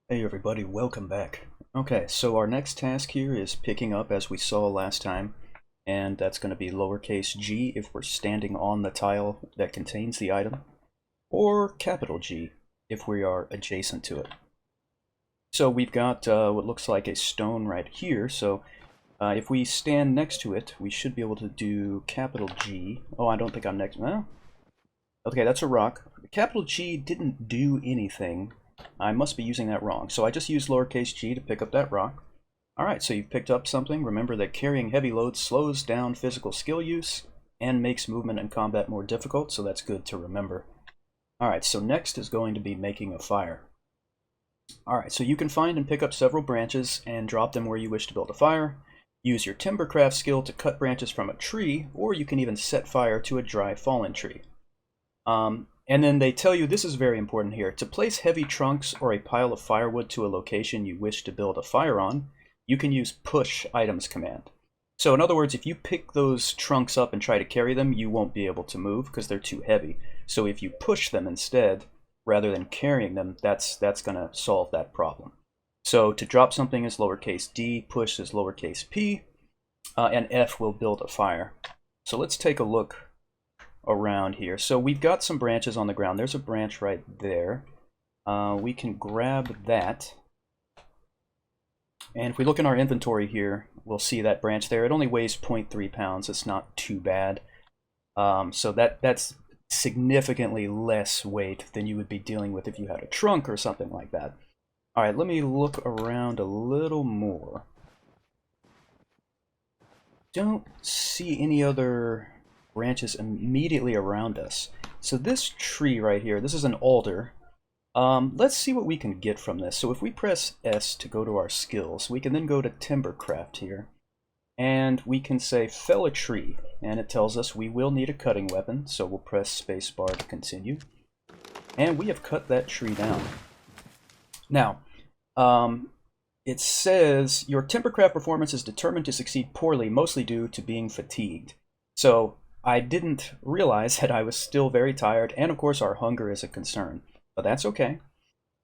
Hey everybody, welcome back. Okay, so our next task here is picking up as we saw last time, and that's going to be lowercase g if we're standing on the tile that contains the item, or capital G if we are adjacent to it. So we've got what looks like a stone right here, so if we stand next to it, we should be able to do capital G. Oh, I don't think I'm next. Well, okay, that's a rock. Capital G didn't do anything. I must be using that wrong. So I just used lowercase g to pick up that rock. Alright, so you've picked up something. Remember that carrying heavy loads slows down physical skill use and makes movement and combat more difficult, so that's good to remember. Alright, so next is going to be making a fire. Alright, so you can find and pick up several branches and drop them where you wish to build a fire. Use your Timbercraft skill to cut branches from a tree, or you can even set fire to a dry fallen tree. And then they tell you, this is very important here, to place heavy trunks or a pile of firewood to a location you wish to build a fire on, you can use push items command. So in other words, if you pick those trunks up and try to carry them, you won't be able to move because they're too heavy. So if you push them instead, rather than carrying them, that's going to solve that problem. So to drop something is lowercase d, push is lowercase p, and F will build a fire. So let's take a look around here. So we've got some branches on the ground. There's a branch right there. We can grab that. And if we look in our inventory here, we'll see that branch there. It only weighs 0.3 pounds. It's not too bad. So that's significantly less weight than you would be dealing with if you had a trunk or something like that. All right, let me look around a little more. Don't see any other branches immediately around us. So this tree right here, this is an alder. Let's see what we can get from this. So if we press S to go to our skills, we can then go to Timbercraft here. And we can say fell a tree. And it tells us we will need a cutting weapon. So we'll press spacebar to continue. And we have cut that tree down. Now, it says your Timbercraft performance is determined to succeed poorly, mostly due to being fatigued. So I didn't realize that I was still very tired, and of course our hunger is a concern, but that's okay.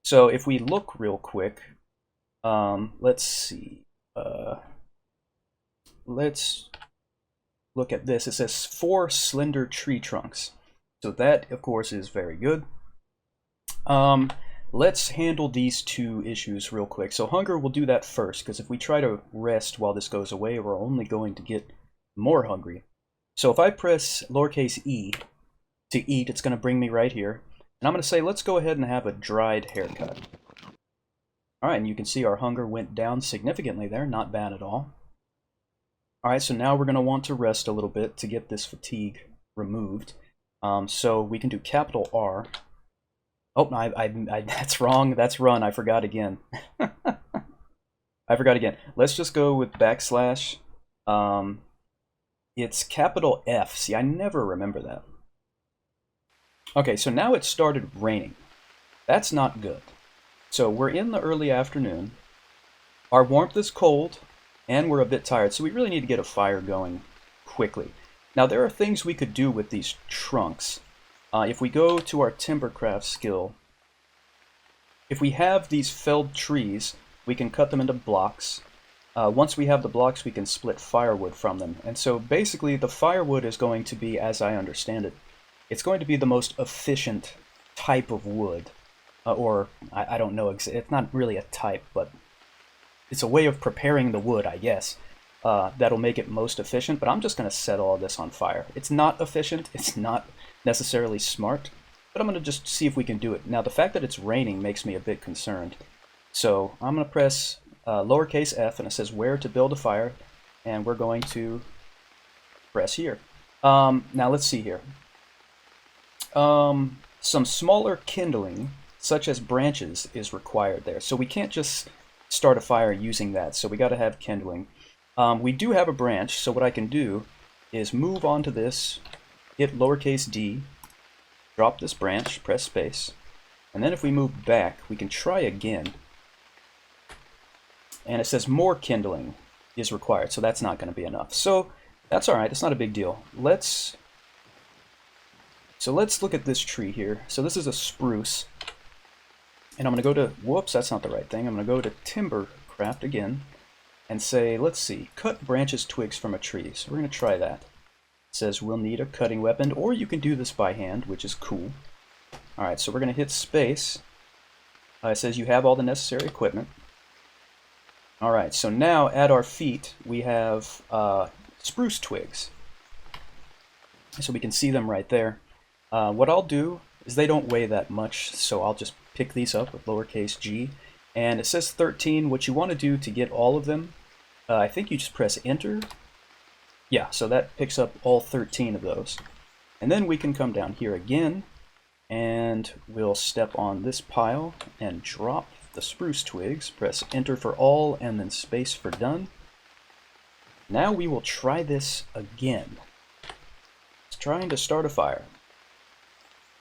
So if we look real quick, let's see, let's look at this. It says 4 slender tree trunks, so that of course is very good. Let's handle these two issues real quick. So hunger, we'll do that first, because if we try to rest while this goes away, we're only going to get more hungry. So if I press lowercase e to eat, it's going to bring me right here. And I'm going to say, let's go ahead and have a dried haircut. Alright, and you can see our hunger went down significantly there. Not bad at all. Alright, so now we're going to want to rest a little bit to get this fatigue removed. So we can do capital R. Oh, that's wrong. That's run. I forgot again. I forgot again. Let's just go with backslash. It's capital F. See, I never remember that. Okay, so now it started raining. That's not good. So we're in the early afternoon. Our warmth is cold, and we're a bit tired, so we really need to get a fire going quickly. Now, there are things we could do with these trunks. If we go to our Timbercraft skill, if we have these felled trees, we can cut them into blocks. Once we have the blocks, we can split firewood from them. And so basically the firewood is going to be, as I understand it, it's going to be the most efficient type of wood. I don't know, it's not really a type, but it's a way of preparing the wood, I guess, that'll make it most efficient. But I'm just going to set all this on fire. It's not efficient, it's not necessarily smart, but I'm going to just see if we can do it. Now the fact that it's raining makes me a bit concerned. So I'm going to press lowercase f, and it says where to build a fire, and we're going to press here. Now let's see here. Some smaller kindling, such as branches, is required there. So we can't just start a fire using that, so we got to have kindling. We do have a branch, so what I can do is move onto this, hit lowercase d, drop this branch, press space, and then if we move back, we can try again. And it says more kindling is required, so that's not going to be enough. So that's alright, it's not a big deal. Let's look at this tree here. So this is a spruce. And I'm going to go to, whoops, that's not the right thing. I'm going to go to Timbercraft again and say, let's see, cut branches, twigs from a tree. So we're going to try that. It says we'll need a cutting weapon, or you can do this by hand, which is cool. Alright, so we're going to hit space. It says you have all the necessary equipment. Alright, so now at our feet we have spruce twigs. So we can see them right there. What I'll do is they don't weigh that much, so I'll just pick these up with lowercase g. And it says 13. What you want to do to get all of them, I think you just press enter. Yeah, so that picks up all 13 of those. And then we can come down here again, and we'll step on this pile and drop the spruce twigs. Press enter for all, and then space for done. Now we will try this again. It's trying to start a fire.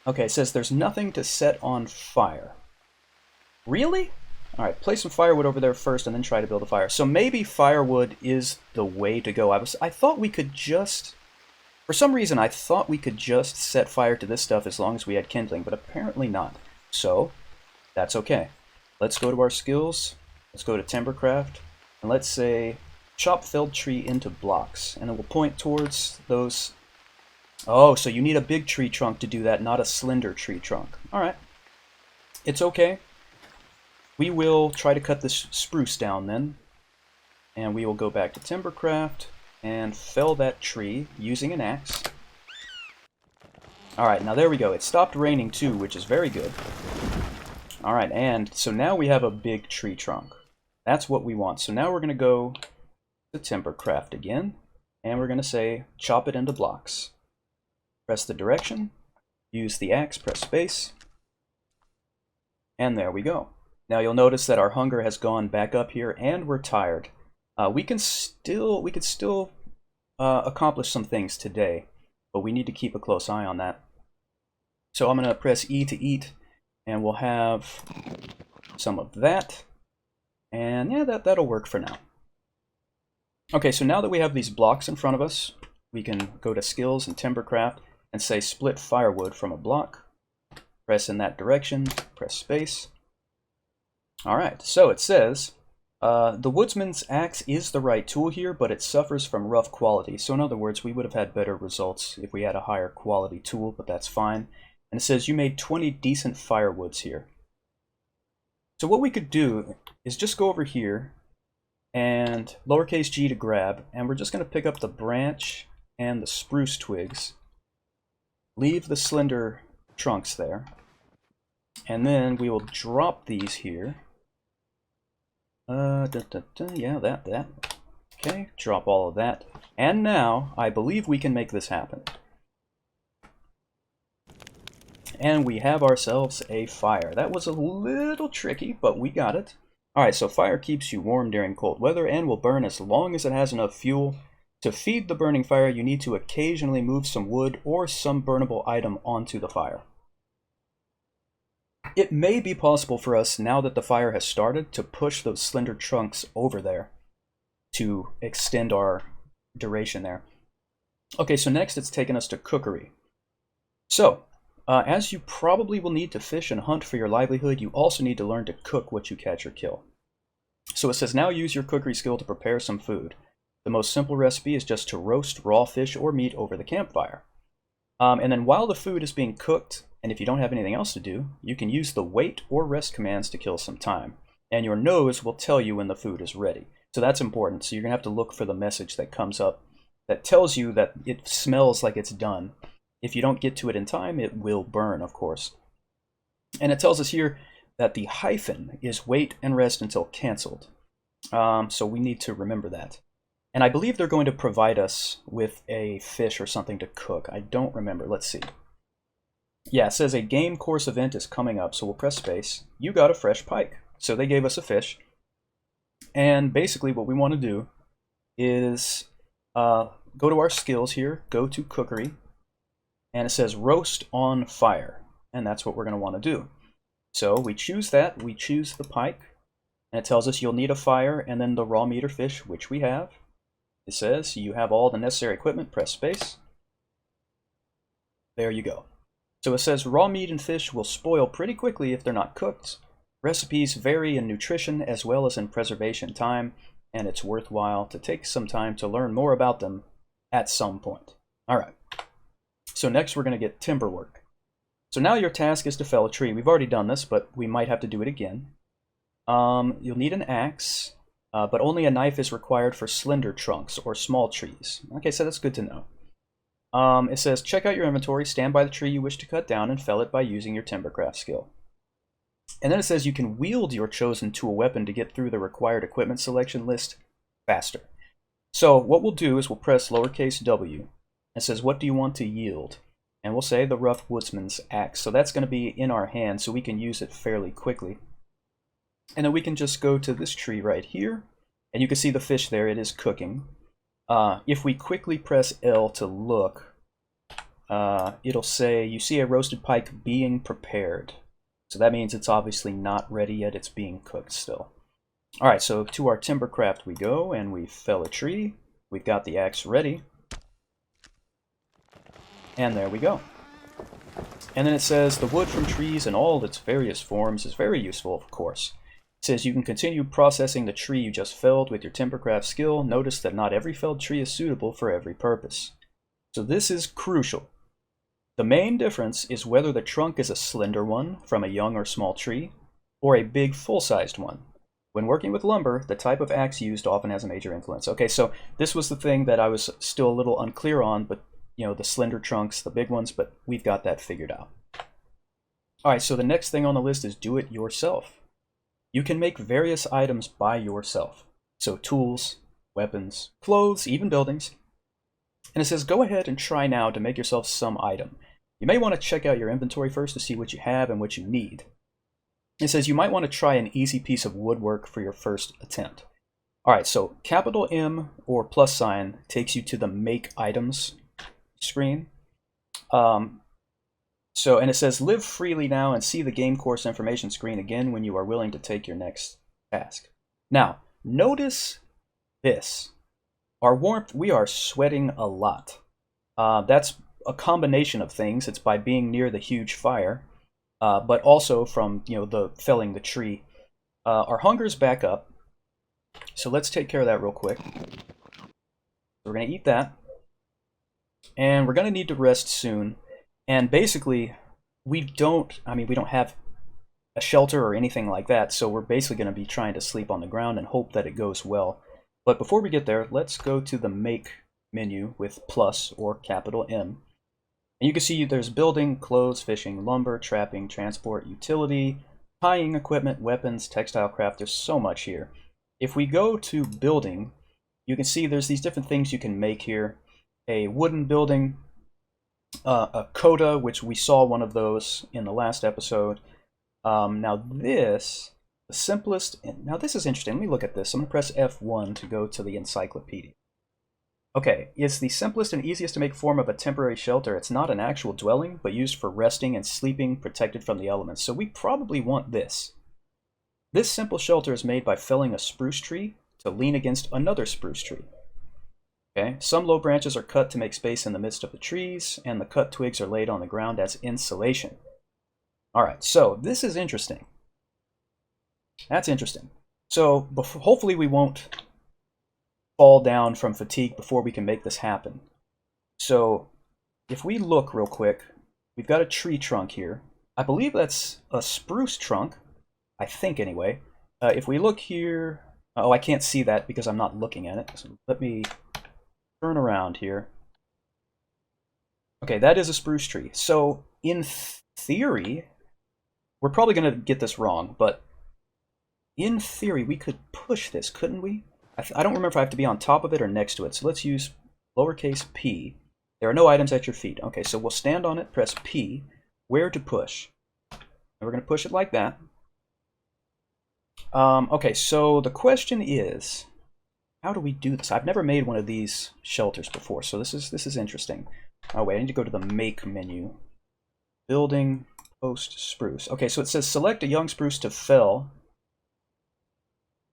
Okay, it says there's nothing to set on fire. Really? Alright, place some firewood over there first and then try to build a fire. So maybe firewood is the way to go. I thought we could just... For some reason, I thought we could just set fire to this stuff as long as we had kindling, but apparently not. So, that's okay. Let's go to our skills. Let's go to Timbercraft. And let's say, chop felled tree into blocks. And then we'll point towards those... Oh, so you need a big tree trunk to do that, not a slender tree trunk. Alright. It's okay. We will try to cut this spruce down then. And we will go back to Timbercraft and fell that tree using an axe. Alright, now there we go. It stopped raining too, which is very good. Alright, and so now we have a big tree trunk. That's what we want. So now we're going to go to Timbercraft again, and we're going to say chop it into blocks. Press the direction, use the axe, press space, and there we go. Now you'll notice that our hunger has gone back up here, and we're tired. We could still accomplish some things today, but we need to keep a close eye on that. So I'm going to press E to eat, and we'll have some of that. And yeah, that'll work for now. Okay, so now that we have these blocks in front of us, we can go to Skills and Timbercraft and say split firewood from a block. Press in that direction, press space. Alright, so it says, the woodsman's axe is the right tool here, but it suffers from rough quality. So in other words, we would have had better results if we had a higher quality tool, but that's fine. And it says you made 20 decent firewoods here. So what we could do is just go over here and lowercase g to grab, and we're just going to pick up the branch and the spruce twigs. Leave the slender trunks there. And then we will drop these here. Yeah, that. Okay, drop all of that. And now, I believe we can make this happen. And we have ourselves a fire. That was a little tricky, but we got it. Alright, so fire keeps you warm during cold weather and will burn as long as it has enough fuel. To feed the burning fire, you need to occasionally move some wood or some burnable item onto the fire. It may be possible for us, now that the fire has started, to push those slender trunks over there to extend our duration there. Okay, so next it's taken us to cookery. So, as you probably will need to fish and hunt for your livelihood, you also need to learn to cook what you catch or kill. So it says now use your cookery skill to prepare some food. The most simple recipe is just to roast raw fish or meat over the campfire. And then while the food is being cooked, and if you don't have anything else to do, you can use the wait or rest commands to kill some time. And your nose will tell you when the food is ready. So that's important. So you're going to have to look for the message that comes up that tells you that it smells like it's done. If you don't get to it in time, it will burn, of course. And it tells us here that the hyphen is wait and rest until canceled. So we need to remember that. And I believe they're going to provide us with a fish or something to cook. I don't remember. Let's see. Yeah, it says a game course event is coming up, so we'll press space. You got a fresh pike. So they gave us a fish. And basically what we want to do is go to our skills here, go to cookery, and it says roast on fire. And that's what we're going to want to do. So we choose that, we choose the pike, and it tells us you'll need a fire and then the raw meat or fish, which we have. It says you have all the necessary equipment, press space. There you go. So it says raw meat and fish will spoil pretty quickly if they're not cooked. Recipes vary in nutrition as well as in preservation time, and it's worthwhile to take some time to learn more about them at some point. All right, so next we're going to get Timberwork. So now your task is to fell a tree. We've already done this, but we might have to do it again. You'll need an axe, but only a knife is required for slender trunks or small trees. Okay, so that's good to know. It says, check out your inventory, stand by the tree you wish to cut down, and fell it by using your Timbercraft skill. And then it says you can wield your chosen tool weapon to get through the required equipment selection list faster. So what we'll do is we'll press lowercase w. It says, what do you want to yield? And we'll say the rough woodsman's axe. So that's going to be in our hand, so we can use it fairly quickly. And then we can just go to this tree right here, and you can see the fish there. It is cooking. If we quickly press L to look, it'll say, you see a roasted pike being prepared. So that means it's obviously not ready yet. It's being cooked still. All right, so to our Timbercraft we go, and we fell a tree. We've got the axe ready. And there we go. And then it says, the wood from trees in all its various forms is very useful, of course. It says you can continue processing the tree you just felled with your Timbercraft skill. Notice that not every felled tree is suitable for every purpose. So this is crucial. The main difference is whether the trunk is a slender one from a young or small tree, or a big full-sized one. When working with lumber, the type of axe used often has a major influence. Okay, so this was the thing that I was still a little unclear on, but you know, the slender trunks, the big ones, but we've got that figured out. All right, so the next thing on the list is do it yourself. You can make various items by yourself. So tools, weapons, clothes, even buildings. And it says, go ahead and try now to make yourself some item. You may want to check out your inventory first to see what you have and what you need. It says you might want to try an easy piece of woodwork for your first attempt. All right, so capital M or plus sign takes you to the Make Items screen. And it says live freely now and see the game course information screen again when you are willing to take your next task. Now, notice this. Our warmth, we are sweating a lot. That's a combination of things. It's by being near the huge fire, but also from the felling the tree. Our hunger's back up, so let's take care of that real quick. We're gonna eat that, and we're gonna need to rest soon. And basically, we don't have a shelter or anything like that, so we're basically gonna be trying to sleep on the ground and hope that it goes well. But before we get there, let's go to the Make menu with plus or capital M. And you can see there's building, clothes, fishing, lumber, trapping, transport, utility, tying equipment, weapons, textile craft. There's so much here. If we go to building, you can see there's these different things you can make here. A wooden building, a coda, which we saw one of those in the last episode. Now this, the simplest, now this is interesting. Let me look at this. I'm going to press F1 to go to the encyclopedia. Okay, it's the simplest and easiest to make form of a temporary shelter. It's not an actual dwelling, but used for resting and sleeping, protected from the elements. So we probably want this. This simple shelter is made by felling a spruce tree to lean against another spruce tree. Okay, some low branches are cut to make space in the midst of the trees, and the cut twigs are laid on the ground as insulation. All right, so this is interesting. That's interesting. So hopefully we won't fall down from fatigue before we can make this happen. So if we look real quick, we've got a tree trunk here. I believe that's a spruce trunk, I think anyway. If we look here, oh, I can't see that because I'm not looking at it. So let me turn around here. Okay, that is a spruce tree. So in theory, we're probably going to get this wrong, but in theory, we could push this, couldn't we? I don't remember if I have to be on top of it or next to it, so let's use lowercase p. There are no items at your feet. Okay, so we'll stand on it, press P, where to push. And we're going to push it like that. Okay, so the question is, how do we do this? I've never made one of these shelters before, so this is interesting. Oh wait, I need to go to the Make menu. Building, post, spruce. Okay, so it says select a young spruce to fell.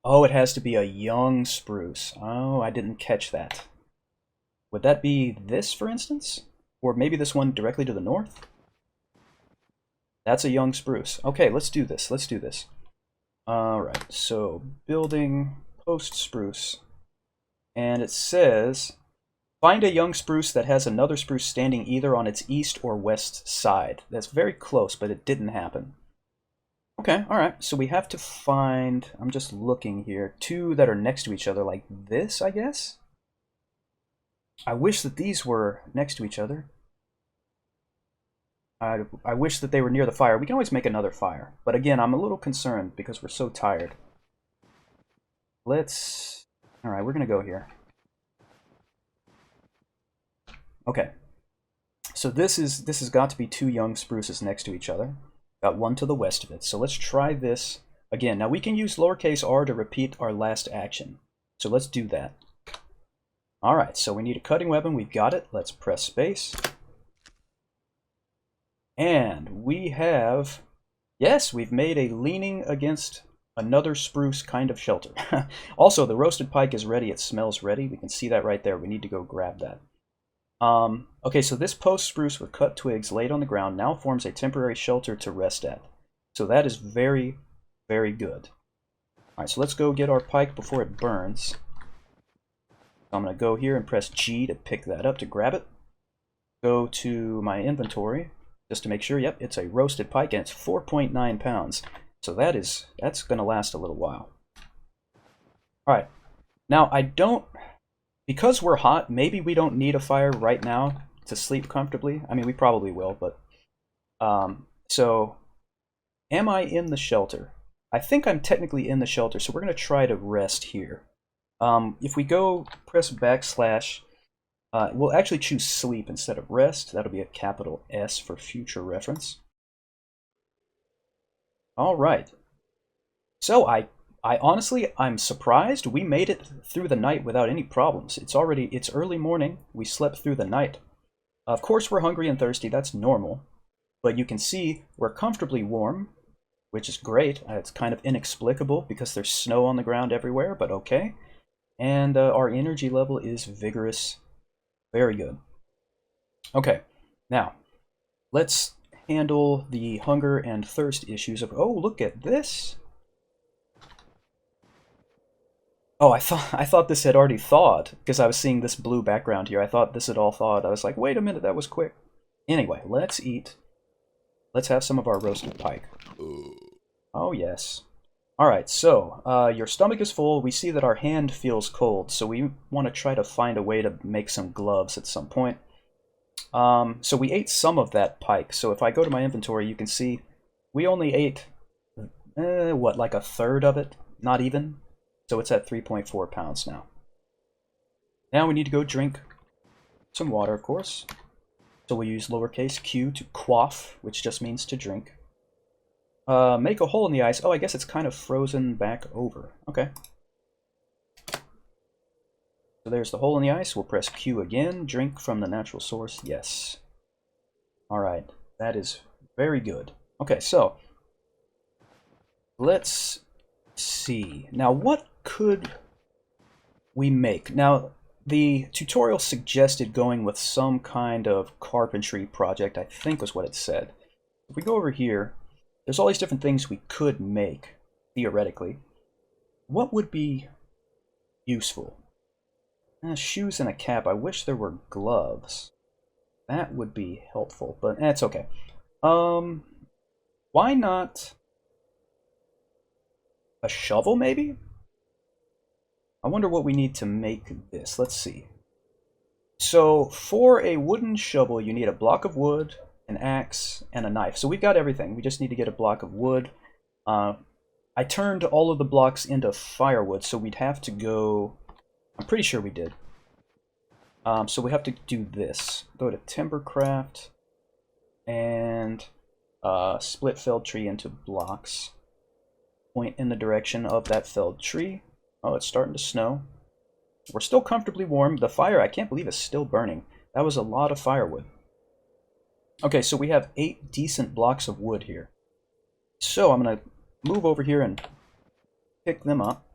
Oh, it has to be a young spruce. Oh, I didn't catch that. Would that be this, for instance? Or maybe this one directly to the north? That's a young spruce. Okay, let's do this. Let's do this. Alright, so building post spruce. And it says, find a young spruce that has another spruce standing either on its east or west side. That's very close, but it didn't happen. Okay, alright, so we have to find, I'm just looking here, two that are next to each other like this, I guess? I wish that these were next to each other. I wish that they were near the fire. We can always make another fire. But again, I'm a little concerned because we're so tired. Let's... Alright, we're going to go here. Okay. So this has got to be two young spruces next to each other. Got one to the west of it. So let's try this again. Now we can use lowercase r to repeat our last action. So let's do that. Alright, so we need a cutting weapon. We've got it. Let's press space. And we have... Yes, we've made a leaning against another spruce kind of shelter. Also, the roasted pike is ready. It smells ready. We can see that right there. We need to go grab that. Okay, so this post spruce with cut twigs laid on the ground now forms a temporary shelter to rest at. So that is very, very good. Alright, so let's go get our pike before it burns. So I'm going to go here and press G to pick that up, to grab it. Go to my inventory, just to make sure, yep, it's a roasted pike, and it's 4.9 pounds. So that's going to last a little while. Alright, now I don't... Because we're hot, maybe we don't need a fire right now to sleep comfortably. I mean, we probably will, but... so, am I in the shelter? I think I'm technically in the shelter, so we're going to try to rest here. If we go press backslash, we'll actually choose sleep instead of rest. That'll be a capital S for future reference. Alright. So, I honestly, I'm surprised we made it through the night without any problems. It's early morning. We slept through the night. Of course, we're hungry and thirsty. That's normal. But you can see we're comfortably warm, which is great. It's kind of inexplicable because there's snow on the ground everywhere, but okay. And our energy level is vigorous. Very good. Okay, now, let's handle the hunger and thirst issues of... Oh, look at this! Oh, I thought this had already thawed, because I was seeing this blue background here. I thought this had all thawed. I was like, wait a minute, that was quick. Anyway, let's eat. Let's have some of our roasted pike. Oh, yes. Alright, so, your stomach is full. We see that our hand feels cold, so we want to try to find a way to make some gloves at some point. So we ate some of that pike. So if I go to my inventory, you can see we only ate, what, like a third of it? Not even? So it's at 3.4 pounds now. Now we need to go drink some water, of course. So we'll use lowercase q to quaff, which just means to drink. Make a hole in the ice. Oh, I guess it's kind of frozen back over. Okay. So there's the hole in the ice. We'll press Q again. Drink from the natural source. Yes. Alright. That is very good. Okay, so let's see. Now, what could we make? Now, the tutorial suggested going with some kind of carpentry project, I think was what it said. If we go over here, there's all these different things we could make, theoretically. What would be useful? Shoes and a cap. I wish there were gloves. That would be helpful, but it's okay. Why not a shovel, maybe? I wonder what we need to make this. Let's see. So, for a wooden shovel, you need a block of wood, an axe, and a knife. So we've got everything. We just need to get a block of wood. I turned all of the blocks into firewood, so we'd have to go... I'm pretty sure we did. So we have to do this. Go to Timbercraft and split felled tree into blocks. Point in the direction of that felled tree. Oh, it's starting to snow. We're still comfortably warm. The fire, I can't believe, is still burning. That was a lot of firewood. Okay, so we have 8 decent blocks of wood here. So I'm going to move over here and pick them up.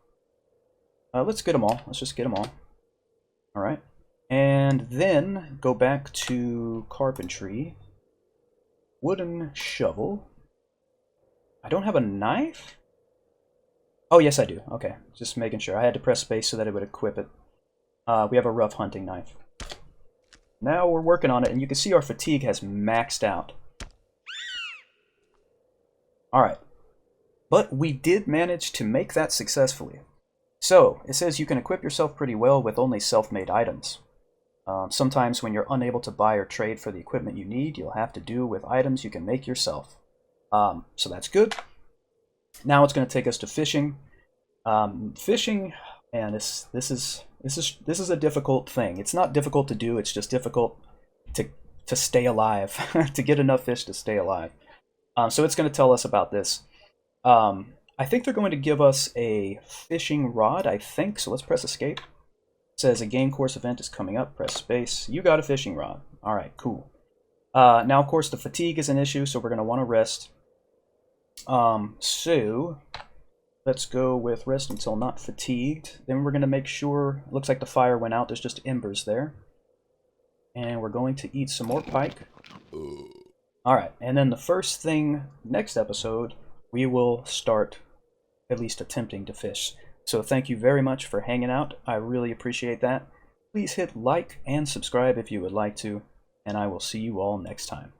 Let's get them all. Let's just get them all. Alright. And then go back to carpentry. Wooden shovel. I don't have a knife? Oh, yes, I do. Okay, just making sure. I had to press space so that it would equip it. We have a rough hunting knife. Now we're working on it, and you can see our fatigue has maxed out. Alright, but we did manage to make that successfully. So, it says you can equip yourself pretty well with only self-made items. Sometimes when you're unable to buy or trade for the equipment you need, you'll have to do with items you can make yourself. So that's good. Now it's going to take us to fishing. Fishing, and this is a difficult thing. It's not difficult to do. It's just difficult to stay alive, to get enough fish to stay alive. So it's going to tell us about this. I think they're going to give us a fishing rod, I think. So let's press escape. It says a game course event is coming up. Press space. You got a fishing rod. All right, cool. Now, of course, the fatigue is an issue, so we're going to want to rest. So let's go with rest until not fatigued. Then we're going to make sure, it looks like the fire went out. There's just embers there. And we're going to eat some more pike. Alright, and then the first thing, next episode, we will start at least attempting to fish. So thank you very much for hanging out. I really appreciate that. Please hit like and subscribe if you would like to, and I will see you all next time.